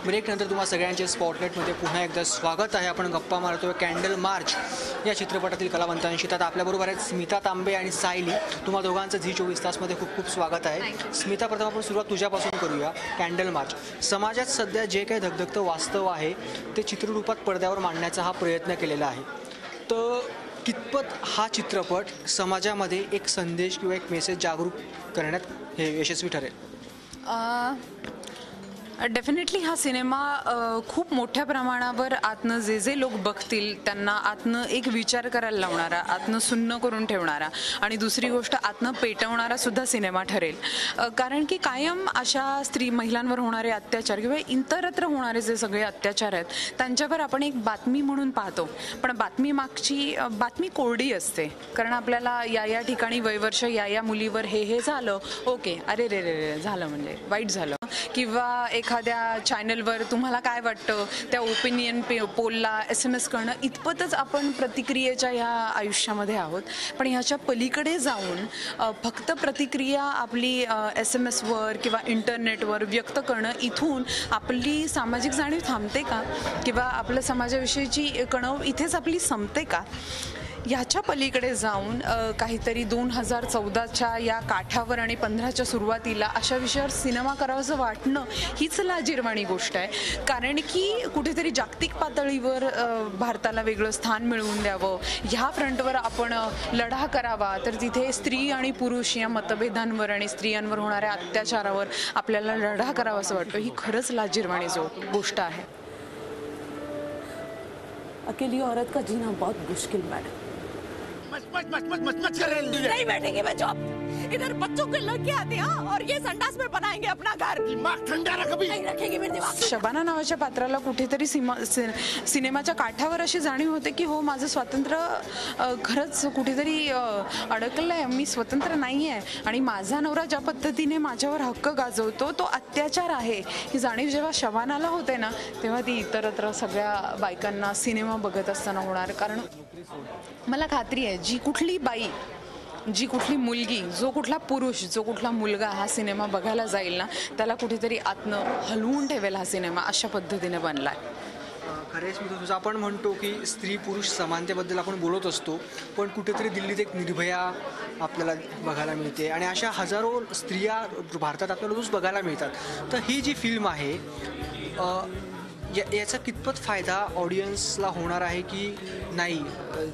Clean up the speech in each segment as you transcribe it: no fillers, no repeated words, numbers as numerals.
ब्रेकनंतर तुम्हा सगळ्यांचे स्पॉटलाईटमध्ये पुन्हा एकदा स्वागत आहे. आपण गप्पा मारतोय कॅन्डल मार्च या चित्रपटातील कलावंतांशी. तर आपल्याबरोबर आहेत स्मिता तांबे आणि सायली. तुम्हा दोघांचं झी 24 तासमध्ये खूप खूप स्वागत आहे. स्मिता, प्रथम आपण सुरुवात तुझ्यापासून करूया. कॅन्डल मार्च समाजात सध्या जे काही धगधगतं वास्तव आहे ते चित्ररूपात पडद्यावर मांडण्याचा हा प्रयत्न केलेला आहे. तर कितपत हा चित्रपट समाजामध्ये एक संदेश किंवा एक मेसेज जागरूक करण्यात हे यशस्वी ठरेल? डेफिनेटली हा सिनेमा खूप मोठ्या प्रमाणावर आतनं जे लोक बघतील त्यांना आतनं एक विचार करायला लावणारा, आतनं सुन्न करून ठेवणारा आणि दुसरी गोष्ट आतनं पेटवणारा सुद्धा सिनेमा ठरेल. कारण की कायम अशा महिलांवर होणारे अत्याचार किंवा इतरत्र होणारे जे सगळे अत्याचार आहेत त्यांच्यावर आपण एक बातमी म्हणून पाहतो, पण बातमी मागची बातमी कोरडी असते. कारण आपल्याला या ठिकाणी वयवर्ष या मुलीवर हे झालं, ओके, अरे रे रे रे झालं म्हणजे वाईट झालं. किंवा एखाद्या चॅनलवर तुम्हाला काय वाटतं त्या ओपिनियन पोलला SMS करणं इतपतच आपण प्रतिक्रियेच्या ह्या आयुष्यामध्ये आहोत. पण ह्याच्या पलीकडे जाऊन फक्त प्रतिक्रिया आपली SMS वर किंवा इंटरनेटवर व्यक्त करणं, इथून आपली सामाजिक जाणीव थांबते का? किंवा आपल्या समाजाविषयीची कणव इथेच आपली संपते का? ह्याच्या पलीकडे जाऊन काहीतरी 2014च्या या काठावर आणि 15च्या सुरुवातीला अशा विषयावर सिनेमा करावाचं वाटणं हीच लाजिरवाणी गोष्ट आहे. कारण की कुठेतरी जागतिक पातळीवर भारताला वेगळं स्थान मिळवून द्यावं, ह्या फ्रंटवर आपण लढा करावा, तर तिथे स्त्री आणि पुरुष या मतभेदांवर आणि स्त्रियांवर होणाऱ्या अत्याचारावर आपल्याला लढा करावा असं वाटतं. ही खरंच लाजिरवाणी गोष्ट आहे. अकेली औरत का जीना बहुत मुश्किल मैडम. नहीं बैठेंगे मैं जॉब. इधर बच्चों के लड़के आते हैं और ये संडास में बनाएंगे अपना घर. दिमाग ठंडा रख, अभी नहीं रखेंगे मेरे दिमाग. शबाना नावाच्या पात्राला कुठेतरी सिनेमाच्या काठावर अशी जाणीव होते की हो, माझं स्वातंत्र्य खरंच कुठेतरी अडकलंय, मी स्वतंत्र नाही आहे आणि माझा नवरा ज्या पद्धतीने माझ्यावर हक्क गाजवतो तो अत्याचार आहे, ही जाणीव जेव्हा शबानाला होते ना, तेव्हा ती इतरत्र सगळ्या बायकांना सिनेमा बघत असताना होणार. कारण मला खात्री आहे जी कुठली बाई, जी कुठली मुलगी, जो कुठला पुरुष, जो कुठला मुलगा हा सिनेमा बघायला जाईल ना, त्याला कुठेतरी आतनं हलवून ठेवेल हा सिनेमा, अशा पद्धतीने बनलाय. खरेच मी तुझं आपण म्हणतो की स्त्री पुरुष समानतेबद्दल आपण बोलत असतो, पण कुठेतरी दिल्लीत एक निर्भया आपल्याला बघायला मिळते आणि अशा हजारो स्त्रिया भारतात आपल्याला रोज बघायला मिळतात. तर ही जी फिल्म आहे याचा कितपत फायदा ऑडियन्सला होणार आहे की नाही?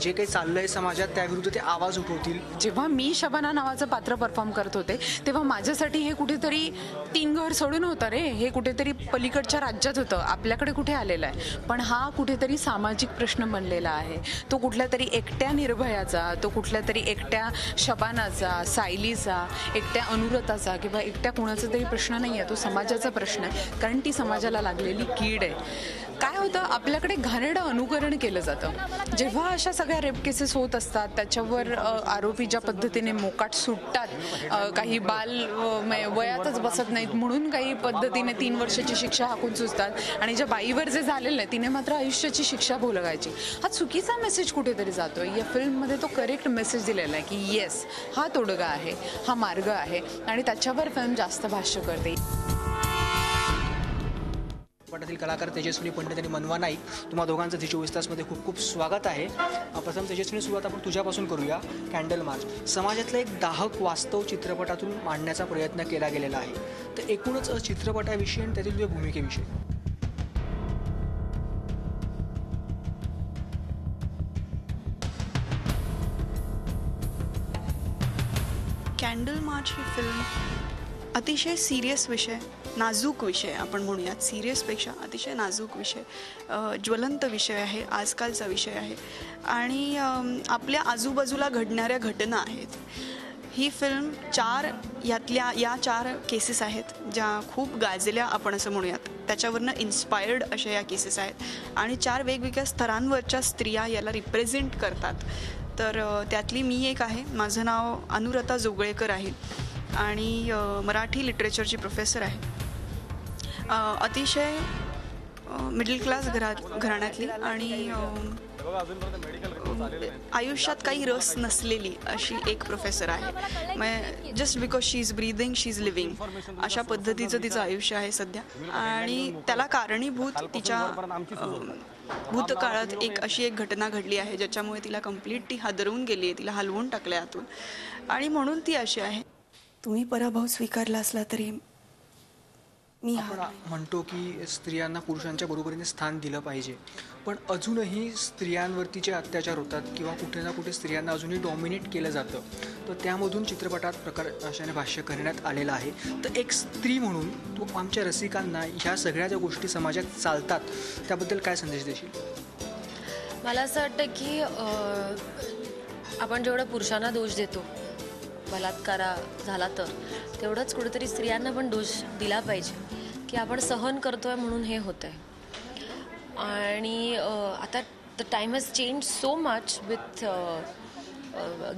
जे काही चाललंय समाजात त्याविरुद्ध ते आवाज उठवतील. जेव्हा मी शबाना नावाचं पात्र परफॉर्म करत होते तेव्हा माझ्यासाठी हे कुठेतरी 3 घर सोडून होतं रे, हे कुठेतरी पलीकडच्या राज्यात होतं, आपल्याकडे कुठे आलेलं आहे. पण हा कुठेतरी सामाजिक प्रश्न बनलेला आहे. तो कुठल्या तरी एकट्या निर्भयाचा, तो कुठल्या तरी एकट्या शबानाचा, सायलीचा, एकट्या अनुरताचा किंवा एकट्या कुणाचा तरी प्रश्न नाही आहे, तो समाजाचा प्रश्न आहे. कारण ती समाजाला लागलेली कीड आहे. काय होतं, आपल्याकडे घाणेरडं अनुकरण केलं जातं. जेव्हा अशा सगळ्या रेप केसेस होत असतात त्याच्यावर आरोपी ज्या पद्धतीने मोकाट सुटतात, काही बाल वयातच बसत नाहीत म्हणून काही पद्धतीने 3 वर्षाची शिक्षा हाकून सुचतात आणि ज्या बाईवर जे झालेलं आहे तिने मात्र आयुष्याची शिक्षा भोगायची. हा चुकीचा मेसेज कुठेतरी जातोय. या फिल्ममध्ये तो करेक्ट मेसेज दिलेला आहे की येस, हा तोडगा आहे, हा मार्ग आहे आणि त्याच्यावर फिल्म जास्त भाष्य करते. चित्रपटातील कलाकार तेजस्विनी पंडित आणि मनवा नाईक, तुम्हा दोघांचं झी 24 तासमध्ये खूप खूप स्वागत आहे. प्रथम तेजस्विनी, सुरुवात आपण तुझ्यापासून करूया. कॅन्डल मार्च समाजातलं एक दाहक वास्तव चित्रपटातून मांडण्याचा प्रयत्न केला गेलेला आहे. तर एकूणच चित्रपटाविषयी आणि त्यातील तुझ्या भूमिकेविषयी. कॅन्डल मार्च ही फिल्म अतिशय सिरियस विषय, नाजूक विषय आपण म्हणूयात, सिरियसपेक्षा अतिशय नाजूक विषय, ज्वलंत विषय आहे, आजकालचा विषय आहे आणि आपल्या आजूबाजूला घडणाऱ्या घटना आहेत. ही फिल्म या 4 केसेस आहेत ज्या खूप गाजल्या आपण असं म्हणूयात, त्याच्यावरनं इन्स्पायर्ड अशा या केसेस आहेत आणि 4 वेगवेगळ्या स्तरांवरच्या स्त्रिया याला रिप्रेझेंट करतात. तर त्यातली मी एक आहे. माझं नाव अनुरता जोगळेकर आहे आणि मराठी लिटरेचरची प्रोफेसर आहे. अतिशय मिडल क्लास घराण्यातली आणि आयुष्यात काही रस नसलेली अशी एक प्रोफेसर आहे. मग just because she is breathing she is living अशा पद्धतीचं तिचं आयुष्य आहे सध्या. आणि त्याला कारणीभूत तिच्या भूतकाळात अशी एक घटना घडली आहे ज्याच्यामुळे तिला कम्प्लीट ती हादरवून गेली आहे, तिला हलवून टाकलं आतून आणि म्हणून ती अशी आहे. तुम्ही पराभव स्वीकारला असला तरी मी आपण म्हणतो की स्त्रियांना पुरुषांच्या बरोबरीने स्थान दिलं पाहिजे, पण अजूनही स्त्रियांवरती जे अत्याचार होतात किंवा कुठे ना कुठे स्त्रियांना अजूनही डॉमिनेट केलं जातं, तर त्यामधून चित्रपटात प्रकाशाने भाष्य करण्यात आलेलं आहे. तर एक स्त्री म्हणून तू आमच्या रसिकांना ह्या सगळ्या ज्या गोष्टी समाजात चालतात त्याबद्दल काय संदेश देशील? मला असं वाटतं की आपण जेवढं पुरुषांना दोष देतो बलात्कार झाला तर तेवढंच कुठेतरी स्त्रियांना पण दोष दिला पाहिजे की आपण सहन करतोय म्हणून हे होतं आहे. आणि आता the time has change so much with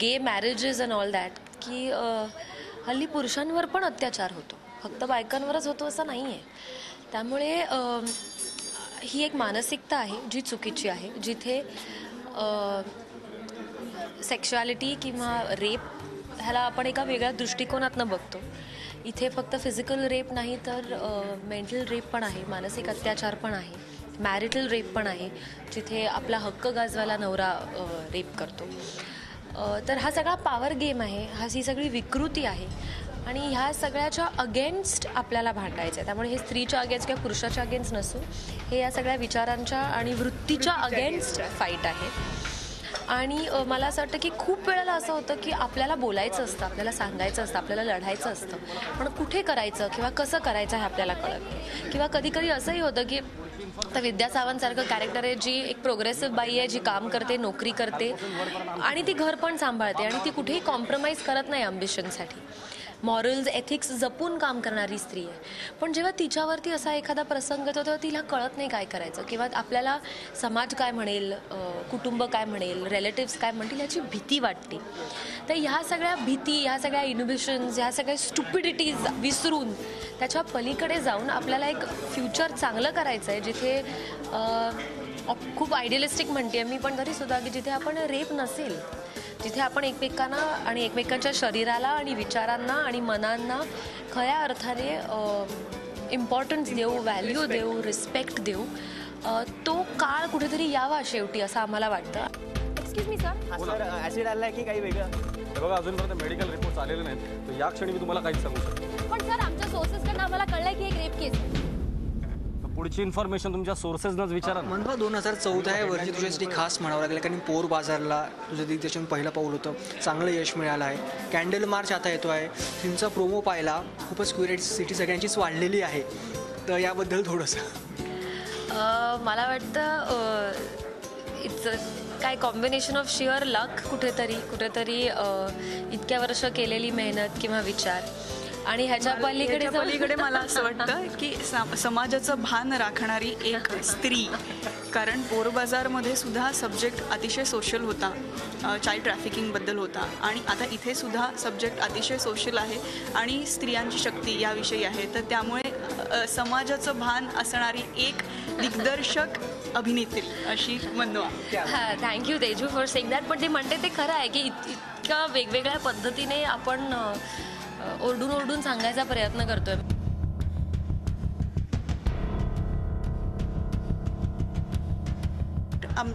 gay marriages and all that की हल्ली पुरुषांवर पण अत्याचार होतो, फक्त बायकांवरच होतो असं नाही आहे. त्यामुळे ही एक मानसिकता आहे जी चुकीची आहे, जिथे सेक्शुअलिटी किंवा रेप ह्याला आपण एका वेगळ्या दृष्टिकोनातनं बघतो. इथे फक्त फिजिकल रेप नाही तर मेंटल रेप पण आहे, मानसिक अत्याचार पण आहे, मॅरिटल रेप पण आहे, जिथे आपला हक्क गाजवायला नवरा रेप करतो. तर हा सगळा पॉवर गेम आहे, ही सगळी विकृती आहे आणि ह्या सगळ्याच्या अगेन्स्ट आपल्याला भांडायचं आहे. त्यामुळे हे स्त्रीच्या अगेन्स्ट किंवा पुरुषाच्या अगेन्स्ट नसून हे या सगळ्या विचारांच्या आणि वृत्तीच्या अगेन्स्ट फाईट आहे. आणि मला असं वाटतं की खूप वेळेला असं होतं की आपल्याला बोलायचं असतं, आपल्याला सांगायचं असतं, आपल्याला लढायचं असतं, पण कुठे करायचं किंवा कसं करायचं हे आपल्याला कळत नाही. किंवा कधी कधी असंही होतं की आता विद्या सावंतसारखं कॅरेक्टर आहे जी एक प्रोग्रेसिव्ह बाई आहे, जी काम करते, नोकरी करते आणि ती घर पण सांभाळते आणि ती कुठेही कॉम्प्रोमाइज करत नाही अम्बिशनसाठी. मॉरल्स एथिक्स जपून काम करणारी स्त्री आहे. पण जेव्हा तिच्यावरती असा एखादा प्रसंग येतो तेव्हा तिला कळत नाही काय करायचं किंवा आपल्याला समाज काय म्हणेल, कुटुंब काय म्हणेल, रिलेटिव्स काय म्हणतील याची भीती वाटते. तर ह्या सगळ्या भीती, ह्या सगळ्या इनोव्हेशन्स, ह्या सगळ्या स्टुपिडिटीज विसरून त्याच्या पलीकडे जाऊन आपल्याला एक फ्युचर चांगलं करायचं आहे, जिथे खूप आयडियलिस्टिक म्हणते मी पण तरीसुद्धा की जिथे आपण रेप नसेल, जिथे आपण एकमेकांना आणि एकमेकांच्या शरीराला आणि विचारांना आणि मनांना खऱ्या अर्थाने इम्पॉर्टन्स देऊ, व्हॅल्यू देऊ, रिस्पेक्ट देऊ. तो काळ कुठेतरी यावा शेवटी असं आम्हाला वाटतं. एक्सक्यूज मी सर, ऍसिड आलाय की काही वेगळं? बघा अजूनपर्यंत मेडिकल रिपोर्ट आलेले नाहीत, तर या क्षणी मी तुम्हाला काहीच सांगू शकतो. पण सर आमच्या सोर्सेसकडनं आम्हाला कळलंय की एक रेप केस. पुढची इन्फॉर्मेशन तुमच्या सोर्सेसनंच विचारा ना. मनवा 2014 या वर्षी तुझ्यासाठी खास म्हणावं लागेल, कारण पोर बाजारला तुझं दिग्दर्शन पहिलं पाऊल होतं, चांगलं यश मिळालं आहे. कॅन्डल मार्च आता येतो आहे, तुमचा प्रोमो पाहिला, खूपच क्युरिओसिटी सगळ्यांचीच वाढलेली आहे, तर याबद्दल थोडंसं मला वाटतं इट्स काय कॉम्बिनेशन ऑफ शिअर लक, कुठेतरी इतक्या वर्ष केलेली मेहनत किंवा विचार आणि ह्याच्या पलीकडे मला असं वाटतं की समाजाचं भान राखणारी एक स्त्री. कारण पोरबाजारमध्ये सुद्धा सब्जेक्ट अतिशय सोशल होता, चाइल्ड ट्रॅफिकिंगबद्दल होता आणि आता इथे सुद्धा सब्जेक्ट अतिशय सोशल आहे आणि स्त्रियांची शक्ती याविषयी आहे. तर त्यामुळे समाजाचं भान असणारी एक दिग्दर्शक अभिनेत्री अशी मनवा. Thank you Teju for saying that. पण ते म्हणते ते खरं आहे की इतक्या वेगवेगळ्या पद्धतीने आपण ओरडून सांगायचा प्रयत्न करतोय.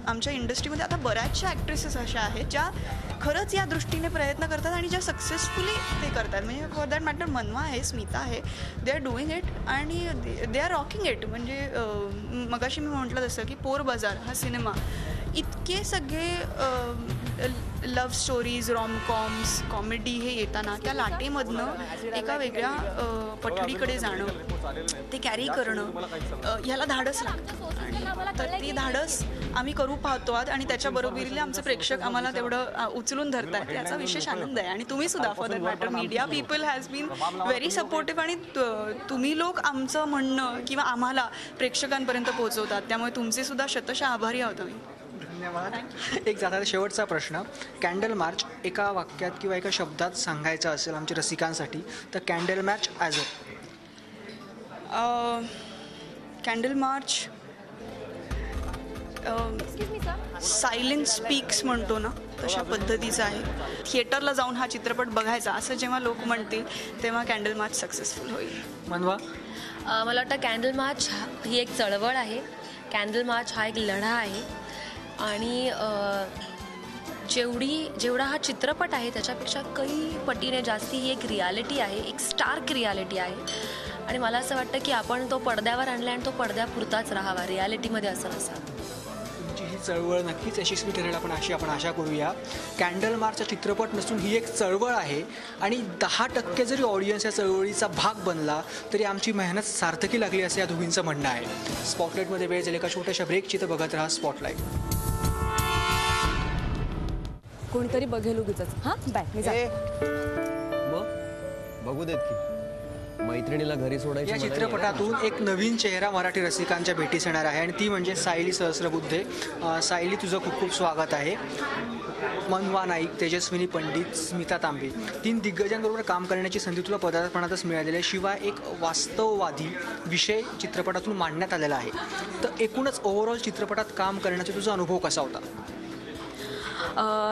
आमच्या इंडस्ट्रीमध्ये आता बऱ्याचशा ॲक्ट्रेसेस अशा आहेत ज्या खरंच या दृष्टीने प्रयत्न करतात आणि ज्या सक्सेसफुली ते करतात. म्हणजे फॉर दॅट मॅटर मनवा आहे, स्मिता आहे, दे आर डुईंग इट आणि दे आर रॉकिंग इट. म्हणजे मगाशी मी म्हटलं तसं की पोर बाजार हा सिनेमा इतके सगळे लव्ह स्टोरीज, रॉमकॉम्स, कॉमेडी हे येताना त्या लाटेमधनं एका वेगळ्या पठडीकडे जाणं, ते कॅरी करणं, ह्याला धाडस लागतं आणि तर ती धाडस आम्ही करू पाहतो आहात आणि त्याच्याबरोबरीला आमचे प्रेक्षक आम्हाला तेवढं उचलून धरतात, याचा विशेष आनंद आहे. आणि तुम्ही सुद्धा for that matter media people has been very supportive आणि तुम्ही लोक आमचं म्हणणं किंवा आम्हाला प्रेक्षकांपर्यंत पोहोचवतात, त्यामुळे तुमचे सुद्धा शतशः आभारी आहोत आम्ही. धन्यवाद. एक जाता शेवटचा प्रश्न, कॅन्डल मार्च एका वाक्यात किंवा एका शब्दात सांगायचा असेल आमच्या रसिकांसाठी तर candle March as a candle March silence speaks म्हणतो ना तशा पद्धतीचा आहे. थिएटरला जाऊन हा चित्रपट बघायचा असं जेव्हा लोक म्हणतील तेव्हा कॅन्डल मार्च सक्सेसफुल होईल. मनवा. मला वाटतं कॅन्डल मार्च ही एक चळवळ आहे. कॅन्डल मार्च हा एक लढा आहे आणि जेवढा हा चित्रपट आहे त्याच्यापेक्षा काही पटीने जास्ती ही एक रियालिटी आहे, एक स्टार्क रियालिटी आहे. आणि मला असं वाटतं की आपण तो पडद्यावर आणला आणि तो पडद्यापुरताच राहावा, रियालिटीमध्ये असं नसावं. तुमची ही चळवळ नक्कीच यशस्वी ठरेल आपण आशा करूया. कॅन्डल मार्चचा चित्रपट नसून ही एक चळवळ आहे आणि 10% जरी ऑडियन्स या चळवळीचा भाग बनला तरी आमची मेहनत सार्थकी लागली असं या दोघींचं म्हणणं आहे. स्पॉटलाईटमध्ये वेळ झाली. एका छोट्याशा ब्रेकची तर बघत राहा स्पॉटलाईट. कोणीतरी बघेल उगीच. हां बाय मी जाते. मग बघू देत की मैत्रिणीला घरी सोडायची. या चित्रपटातून एक नवीन चेहरा मराठी रसिकांच्या भेटीस येणार आहे आणि ती म्हणजे सायली सहस्रबुद्धे. सायली, तुझं खूप खूप स्वागत आहे. मनवा नाईक, तेजस्विनी पंडित, स्मिता तांबे 3 दिग्गजांबरोबर काम करण्याची संधी तुला पदार्पणातच मिळालेली आहे. शिवाय एक वास्तववादी विषय चित्रपटातून मांडण्यात आलेला आहे. तर एकूणच ओव्हरऑल चित्रपटात काम करण्याचा तुझा अनुभव कसा होता?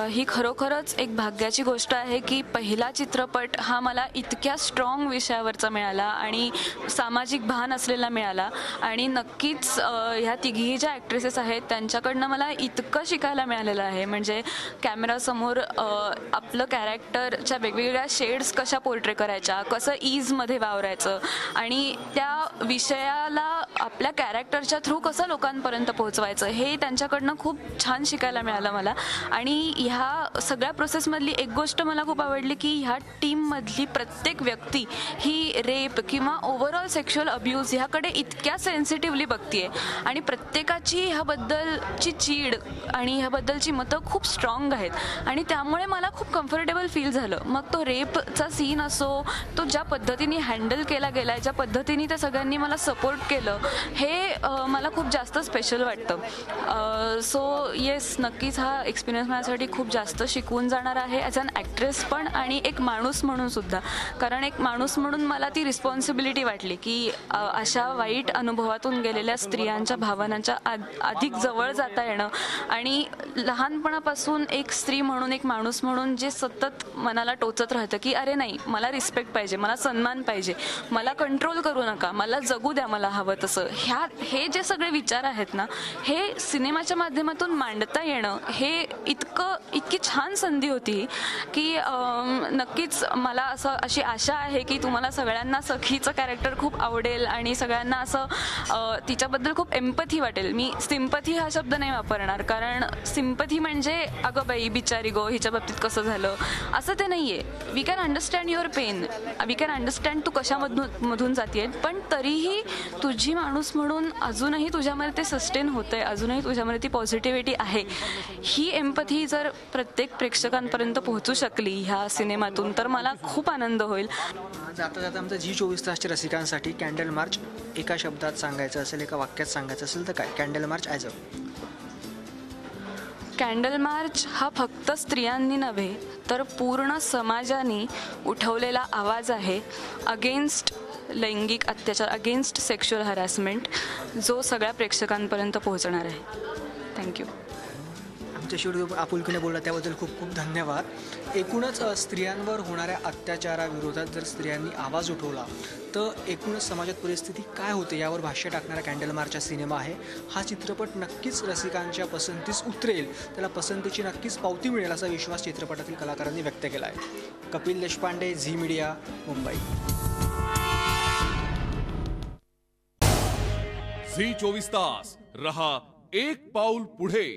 ही खरोखरच एक भाग्याची गोष्ट आहे की पहिला चित्रपट हा मला इतक्या स्ट्रॉंग विषयावरचा मिळाला आणि सामाजिक भान असलेला मिळाला. आणि नक्कीच ह्या तिघीही ज्या ॲक्ट्रेसेस आहेत त्यांच्याकडनं मला इतकं शिकायला मिळालेलं आहे. म्हणजे कॅमेरासमोर आपलं कॅरेक्टरच्या वेगवेगळ्या शेड्स कशा पोर्ट्रे करायच्या, कसं ईजमध्ये वावरायचं आणि त्या विषयाला आपल्या कॅरेक्टरच्या थ्रू कसं लोकांपर्यंत पोहोचवायचं हे त्यांच्याकडनं खूप छान शिकायला मिळालं मला. आणि ह्या सगळ्या प्रोसेसमधली एक गोष्ट मला खूप आवडली की ह्या टीममधली प्रत्येक व्यक्ती ही रेप किंवा ओव्हरऑल सेक्शुअल अब्यूज ह्याकडे इतक्या सेन्सिटिव्हली बघतीये आणि प्रत्येकाची ह्याबद्दलची चीड आणि ह्याबद्दलची मतं खूप स्ट्रॉंग आहेत आणि त्यामुळे मला खूप कम्फर्टेबल फील झालं. मग तो रेपचा सीन असो, तो ज्या पद्धतीने हँडल केला गेला, ज्या पद्धतीने त्या सगळ्यांनी मला सपोर्ट केलं, हे मला खूप जास्त स्पेशल वाटतं. सो येस, नक्कीच हा एक्सपिरियन्स माझ्यासाठी खूप जास्त शिकवून जाणार आहे ॲज अन ॲक्ट्रेस पण आणि एक माणूस म्हणून सुद्धा. कारण एक माणूस म्हणून मला ती रिस्पॉन्सिबिलिटी वाटली की अशा वाईट अनुभवातून गेलेल्या स्त्रियांच्या भावनांच्या अधिक जवळ जाता येणं आणि लहानपणापासून एक स्त्री म्हणून, एक माणूस म्हणून जे सतत मनाला टोचत राहतं की अरे नाही, मला रिस्पेक्ट पाहिजे, मला सन्मान पाहिजे, मला कंट्रोल करू नका, मला जगू द्या मला हवं तसं, हे जे सगळे विचार आहेत ना, हे सिनेमाच्या माध्यमातून मांडता येणं हे इतकी छान संधी होती की नक्कीच मला अशी आशा आहे की तुम्हाला सगळ्यांना सखीचं कॅरेक्टर खूप आवडेल आणि सगळ्यांना असं तिच्याबद्दल खूप एम्पथी वाटेल. मी सिम्पथी हा शब्द नाही वापरणार कारण सिम्पथी म्हणजे अगं बाई बिचारी गो हिच्या बाबतीत कसं झालं असं ते नाही आहे. We can understand your pain, we can understand तू कशामधून जातीये, पण तरीही तुझी माणूस म्हणून अजूनही तुझ्यामध्ये ते सस्टेन होतंय, अजूनही तुझ्यामध्ये ती पॉझिटिव्हिटी आहे. ही एम्पथी जर प्रत्येक प्रेक्षकांपर्यंत पोहोचू शकली ह्या सिनेमातून तर मला खूप आनंद होईल. जाता जाता आमचं झी 24 तासच्या रसिकांसाठी कॅन्डल मार्च एका शब्दात सांगायचं असेल, एका वाक्यात सांगायचं असेल तर काय? Candle March as candle March हा फक्त स्त्रियांनी नव्हे तर पूर्ण समाजाने उठवलेला आवाज आहे अगेन्स्ट लैंगिक अत्याचार, अगेन्स्ट सेक्शुअल हॅरॅसमेंट, जो सगळ्या प्रेक्षकांपर्यंत पोहोचणार आहे. थँक्यू. आमच्याशी आपुलकीने बोलला त्याबद्दल खूप खूप धन्यवाद. एकूणच स्त्रियांवर होणाऱ्या अत्याचाराविरोधात जर स्त्रियांनी आवाज उठवला तर एकूणच समाजात परिस्थिती काय होते यावर भाष्य टाकणारा कॅन्डल मार्च हा सिनेमा आहे. हा चित्रपट नक्कीच रसिकांच्या पसंतीस उतरेल, त्याला पसंतीची नक्कीच पावती मिळेल असा विश्वास चित्रपटातील कलाकारांनी व्यक्त केला आहे. Kapil Deshpande, Zee media, Mumbai. Zee 24 तास रहा एक पाऊल पुढे.